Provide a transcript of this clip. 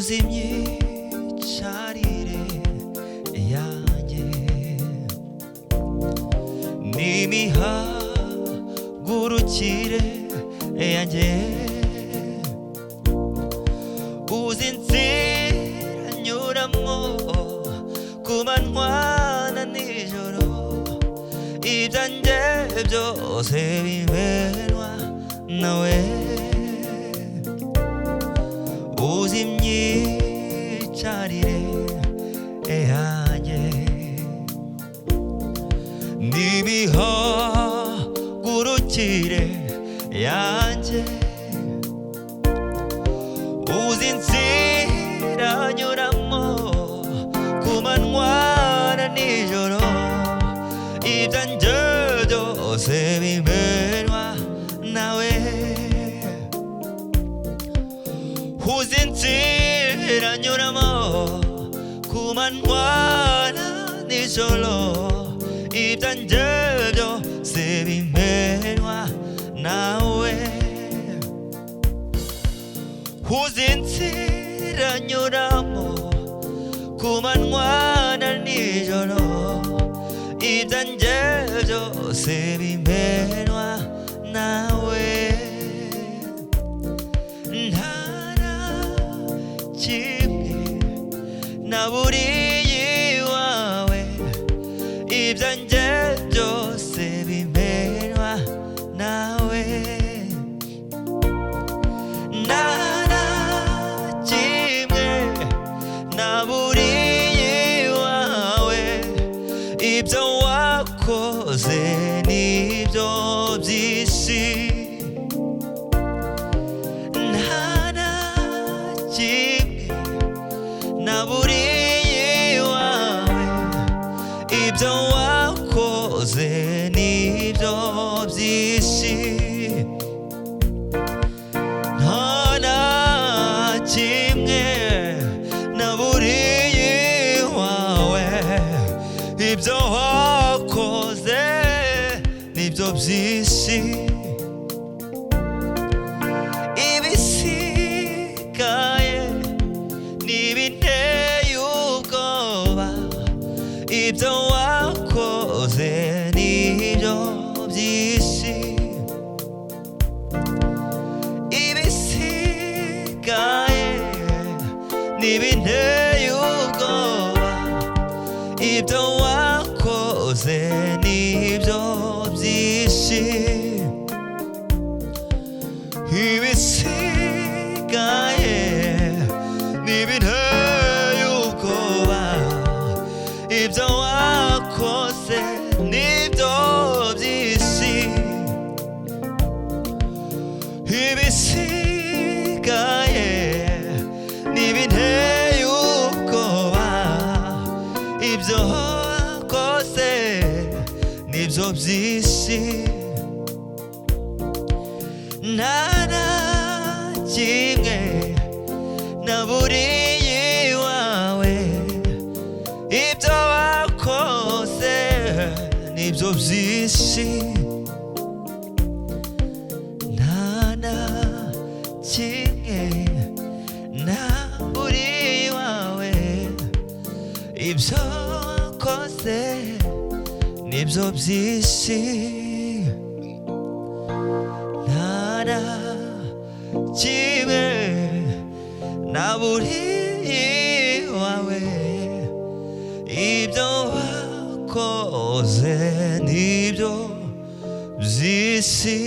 uzimye icarire yanjye n'imihagurukire yanjye uzi inzira nyuramo ku manywa na nijoro ibyanjye byose biberwa nawe uzi imyicarire yanjye n'imihagurukire yanjye uzi inzira nyuramo ku manywa na nijoro ibyanjye byose biberwa nawe uzi inzira nyuramo ku manywa na nijoro ibyanjye byose biberwa nawe uzi inzira nyuramo ku manywa na nijoro ibyanjye byose biberwa nawe nta na kimwe naburiye iwawe ibyanjye byose biberwa nawe nta na kimwe naburiye iwawe ibyo wakoze nibyo by'isi nta na kimwe naburiye iwawe ibyo wakoze nibyo by'isi nta na kimwe naburiye iwawe ibyo wakoze nibyo by'isi ibisigaye n'ibinteye ubwoba ibyo wakoze nibyo by'isi ibisigaye n'ibinteye ubwoba ibyo wakoze nibyo by'isi ibisigaye n'ibinteye ubwoba ibyo wakoze nibyo by'isi ibisigaye n'ibinteye ubwoba ibyo wakoze nibyo by'isi nta na kimwe naburiye iwawe ibyo wakoze nibyo by'isi nta na kimwe naburiye iwawe ibyo wakoze nibyo by'isi nta na kimwe naburiye iwawe ibyo wakoze nibyo by'isi